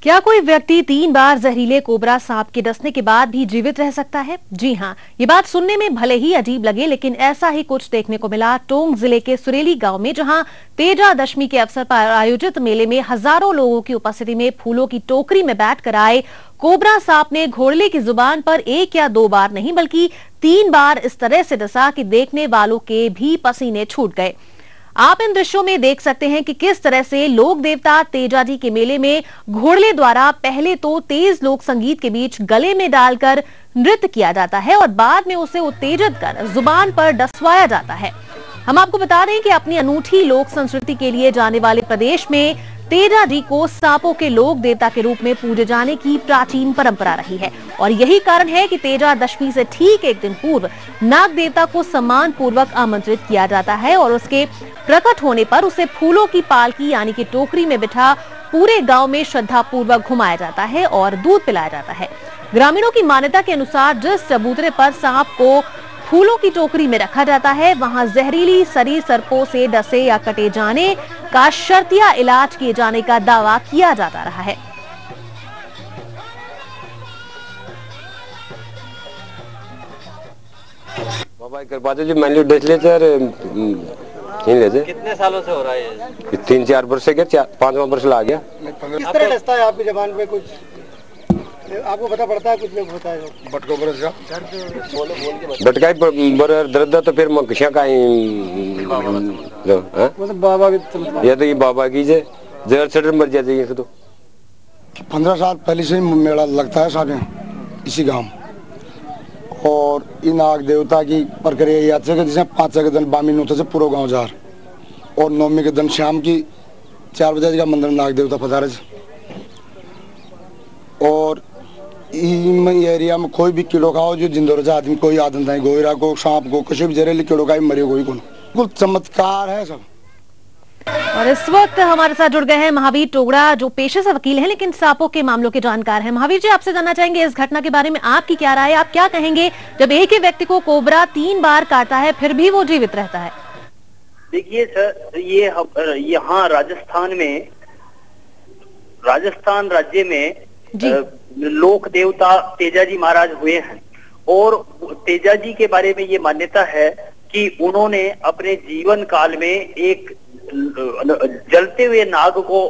क्या कोई व्यक्ति 3 बार जहरीले कोबरा सांप के डसने के बाद भी जीवित रह सकता है? जी हां, ये बात सुनने में भले ही अजीब लगे, लेकिन ऐसा ही कुछ देखने को मिला टोंक जिले के सुरेली गांव में, जहां तेजा दशमी के अवसर पर आयोजित मेले में हजारों लोगों की उपस्थिति में फूलों की टोकरी में बैठकर आए कोबरा सांप ने घोड़ले की जुबान पर 1 या 2 बार नहीं बल्कि 3 बार इस तरह से डसा कि देखने वालों के भी पसीने छूट गए। आप इन दृश्यों में देख सकते हैं कि किस तरह से लोक देवता तेजाजी के मेले में घोड़ले द्वारा पहले तो तेज लोक संगीत के बीच गले में डालकर नृत्य किया जाता है और बाद में उसे उत्तेजित कर जुबान पर डसवाया जाता है। हम आपको बता दें कि अपनी अनूठी लोक संस्कृति के लिए जाने वाले प्रदेश में तेजाजी को सांपों के लोक देवता के रूप में पूजे जाने की प्राचीन परंपरा रही है और यही कारण है कि तेजा दशमी से ठीक एक दिन पूर्व नाग देवता को सम्मान पूर्वक आमंत्रित किया जाता है और उसके प्रकट होने पर उसे फूलों की पालकी यानी कि टोकरी में बिठा पूरे गांव में श्रद्धा पूर्वक घुमाया जाता है और दूध पिलाया जाता है। ग्रामीणों की मान्यता के अनुसार जिस चबूतरे पर सांप को फूलों की टोकरी में रखा जाता है, वहां जहरीली सरी सर्पों से डसे या कटे जाने का शर्तिया इलाज किए जाने का दावा किया जाता रहा है। बाबा कृपा जी मैंने डेच ले कितने सालों से हो रहा है? 3-4 वर्ष से क्या 5वां वर्ष ला गया। किस तरह डसता है आपकी जबान पे? कुछ आपको पता पड़ता है? कुछ में होता है बटको बरस का बटकाई दर्द तो फिर मक्खियां का बाबा ये तो ये बाबा की जहर सडर मर जाती है। तो 15 साल पहले से मेला लगता है साहब इसी गांव और इन नाग देवता की प्रक्रिया याद से जैसे 5 के दिन बामी नोते से पूरा गांव जार और 9वीं के दिन शाम की 4 बजे का मंदिर नाग देवता पधारे और एरिया में कोई भी कीड़ो खाओ जो जिंदो रजा आदमी कोई आदत नहीं, गोयरा को सांप को किसी भी जहरीले कीड़ो का मरे कोई कौन बिल्कुल चमत्कार है सब। और इस वक्त हमारे साथ जुड़ गए हैं महावीर टोगड़ा, जो पेशे से वकील हैं लेकिन सांपों के मामलों के जानकार हैं। महावीर जी, आपसे जानना चाहेंगे इस घटना के बारे में आपकी क्या राय है? आप क्या कहेंगे जब एक ही व्यक्ति को कोबरा 3 बार काटता है फिर भी वो जीवित रहता है? देखिए सर, ये यहाँ राजस्थान राज्य में लोक देवता तेजाजी महाराज हुए हैं और तेजाजी के बारे में ये मान्यता है कि उन्होंने अपने जीवन काल में एक जलते हुए नाग को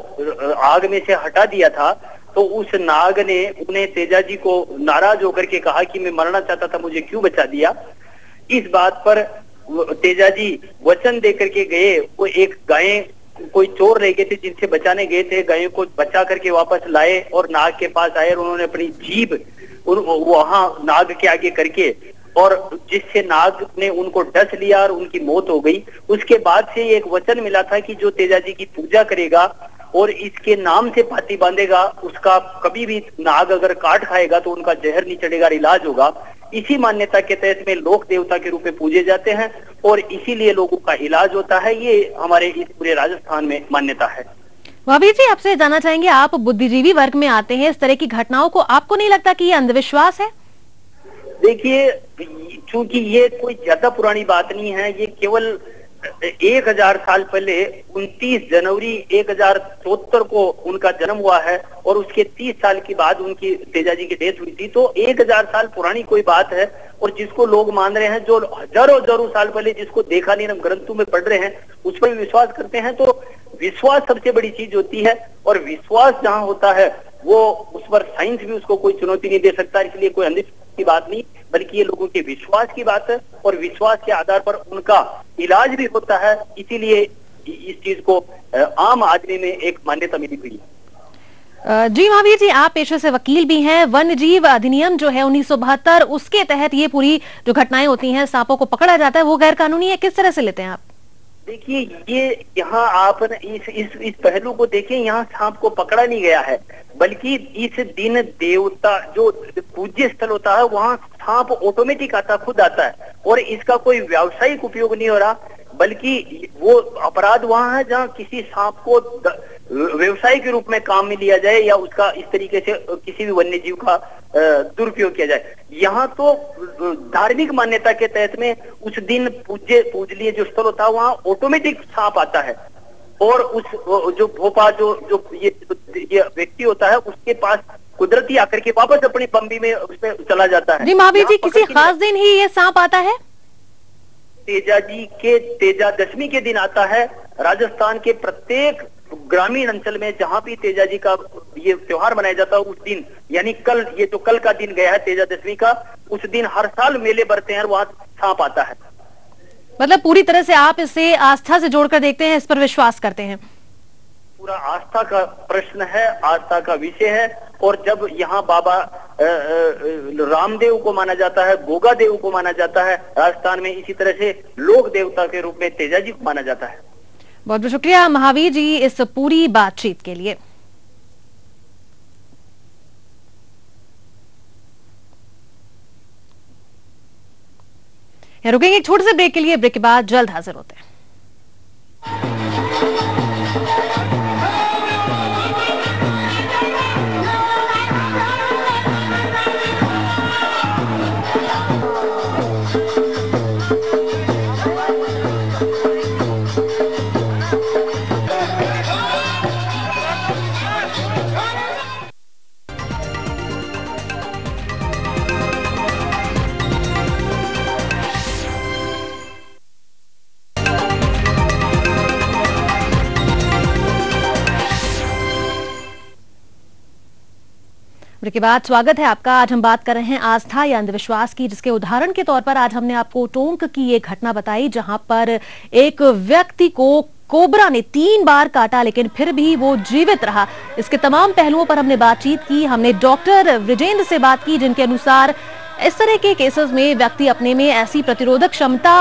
आग में से हटा दिया था। तो उस नाग ने उन्हें तेजाजी को नाराज होकर के कहा कि मैं मरना चाहता था, मुझे क्यों बचा दिया। इस बात पर तेजाजी वचन देकर के गए। वो एक गाय कोई चोर रह गए थे जिनसे बचाने गए थे, गायों को बचा करके वापस लाए और नाग के पास आए और उन्होंने अपनी जीभ वहां नाग के आगे करके और जिससे नाग ने उनको डस लिया और उनकी मौत हो गई। उसके बाद से एक वचन मिला था कि जो तेजाजी की पूजा करेगा और इसके नाम से पाती बांधेगा, उसका कभी भी नाग अगर काट खाएगा तो उनका जहर नहीं चढ़ेगा, इलाज होगा। इसी मान्यता के तहत में लोक देवता के रूप में पूजे जाते हैं और इसीलिए लोगों का इलाज होता है। ये हमारे इस पूरे राजस्थान में मान्यता है। महावीर जी, आपसे जानना चाहेंगे, आप बुद्धिजीवी वर्ग में आते हैं, इस तरह की घटनाओं को आपको नहीं लगता कि ये अंधविश्वास है? देखिए, चूंकि ये कोई ज्यादा पुरानी बात नहीं है, ये केवल 1000 साल पहले 29 जनवरी 1074 को उनका जन्म हुआ है और उसके 30 साल के बाद उनकी तेजाजी की डेथ हुई थी। तो 1000 साल पुरानी कोई बात है और जिसको लोग मान रहे हैं, जो हजारों साल पहले जिसको देखा नहीं, हम ग्रंथों में पढ़ रहे हैं, उस पर विश्वास करते हैं। तो विश्वास सबसे बड़ी चीज होती है और विश्वास जहाँ होता है वो उस पर साइंस भी उसको कोई चुनौती नहीं दे सकता। इसलिए कोई अंधविश्वास की बात नहीं, बल्कि ये लोगों के विश्वास की बात है और विश्वास के आधार पर उनका इलाज भी होता है। इसीलिए इस चीज को आम आदमी में एक मान्यता मिली हुई है। जी महावीर जी, आप पेशे से वकील भी हैं। वन्य जीव अधिनियम जो है 1972, उसके तहत ये पूरी जो घटनाएं होती हैं, सांपों को पकड़ा जाता है, वो गैर कानूनी है। किस तरह से लेते हैं आप? देखिए, ये यहाँ आप इस पहलू को देखिए, यहाँ सांप को पकड़ा नहीं गया है, बल्कि इस दिन देवता जो पूज्य स्थल होता है वहाँ सांप ऑटोमेटिक आता, खुद आता है और इसका कोई व्यावसायिक उपयोग नहीं हो रहा, बल्कि वो अपराध वहाँ है जहाँ किसी सांप को व्यवसाय के रूप में काम में लिया जाए या उसका इस तरीके से किसी भी वन्य जीव का दुरुपयोग किया जाए। यहाँ तो धार्मिक मान्यता के तहत में उस दिन पूजनीय जो स्थल होता है वहाँ ऑटोमेटिक सांप आता है और उस जो भोपा जो ये व्यक्ति होता है उसके पास कुदरती आकर के वापस अपनी बम्बी में उसमें चला जाता है। जी महावीर जी, किसी खास दिन ही ये सांप आता है? तेजा जी के तेजा दशमी के दिन आता है। राजस्थान के प्रत्येक ग्रामीण अंचल में जहां भी तेजा जी का ये त्योहार मनाया जाता है उस दिन, यानी कल, ये जो कल का दिन गया है तेजा दशमी का, उस दिन हर साल मेले बढ़ते हैं और वहां सांप आता है। मतलब पूरी तरह से आप इसे आस्था से जोड़कर देखते हैं, इस पर विश्वास करते हैं? पूरा आस्था का प्रश्न है, आस्था का विषय है। और जब यहाँ बाबा रामदेव को माना जाता है, गोगा देव को माना जाता है राजस्थान में, इसी तरह से लोक देवता के रूप में तेजा जी को माना जाता है। बहुत बहुत शुक्रिया महावीर जी इस पूरी बातचीत के लिए। रुकेंगे एक छोटे से ब्रेक के लिए, ब्रेक के बाद जल्द हाजिर होते हैं। के बाद स्वागत है आपका। आज हम बात कर रहे हैं आस्था या अंधविश्वास की, जिसके उदाहरण के तौर पर आज हमने आपको टोंक की एक घटना बताई जहां पर एक व्यक्ति को कोबरा ने 3 बार काटा लेकिन फिर भी वो जीवित रहा। इसके तमाम पहलुओं पर हमने बातचीत की। हमने डॉक्टर विजेंद्र से बात की जिनके अनुसार इस तरह के केसेस में व्यक्ति अपने में ऐसी प्रतिरोधक क्षमता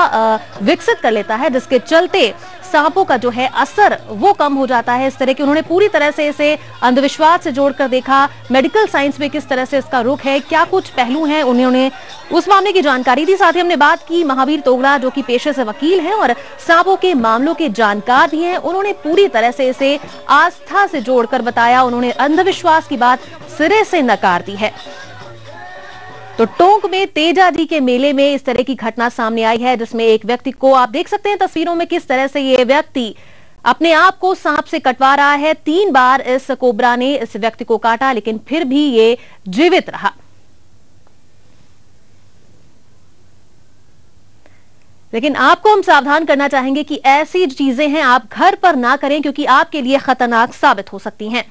विकसित कर लेता है जिसके चलते सांपों का जो है असर वो कम हो जाता है। इस तरह की उन्होंने पूरी तरह से इसे अंधविश्वास से जोड़कर देखा, मेडिकल साइंस में किस तरह से इसका रुख है, क्या कुछ पहलू हैं, उन्होंने उस मामले की जानकारी दी। साथ ही हमने बात की महावीर तोगड़ा जो कि पेशे से वकील हैं और सांपों के मामलों के जानकार भी हैं। उन्होंने पूरी तरह से इसे आस्था से जोड़कर बताया। उन्होंने अंधविश्वास की बात सिरे से नकार दी है। तो टोंक में तेजा जी के मेले में इस तरह की घटना सामने आई है जिसमें एक व्यक्ति को, आप देख सकते हैं तस्वीरों में किस तरह से ये व्यक्ति अपने आप को सांप से कटवा रहा है। 3 बार इस कोबरा ने इस व्यक्ति को काटा लेकिन फिर भी ये जीवित रहा। लेकिन आपको हम सावधान करना चाहेंगे कि ऐसी चीजें हैं आप घर पर ना करें क्योंकि आपके लिए खतरनाक साबित हो सकती हैं।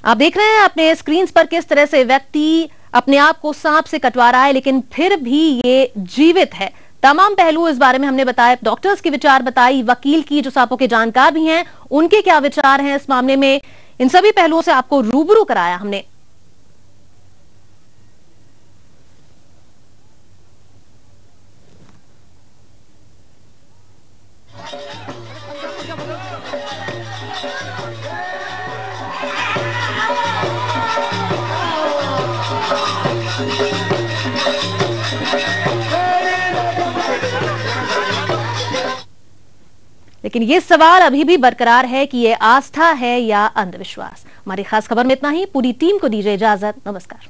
आप देख रहे हैं अपने स्क्रीन पर किस तरह से व्यक्ति अपने आप को सांप से कटवा रहा है लेकिन फिर भी ये जीवित है। तमाम पहलू इस बारे में हमने बताया, डॉक्टर्स के विचार बताई, वकील की जो सांपों के जानकार भी हैं उनके क्या विचार हैं इस मामले में, इन सभी पहलुओं से आपको रूबरू कराया हमने। लेकिन ये सवाल अभी भी बरकरार है कि ये आस्था है या अंधविश्वास। हमारी खास खबर में इतना ही। पूरी टीम को दीजिए इजाजत। नमस्कार।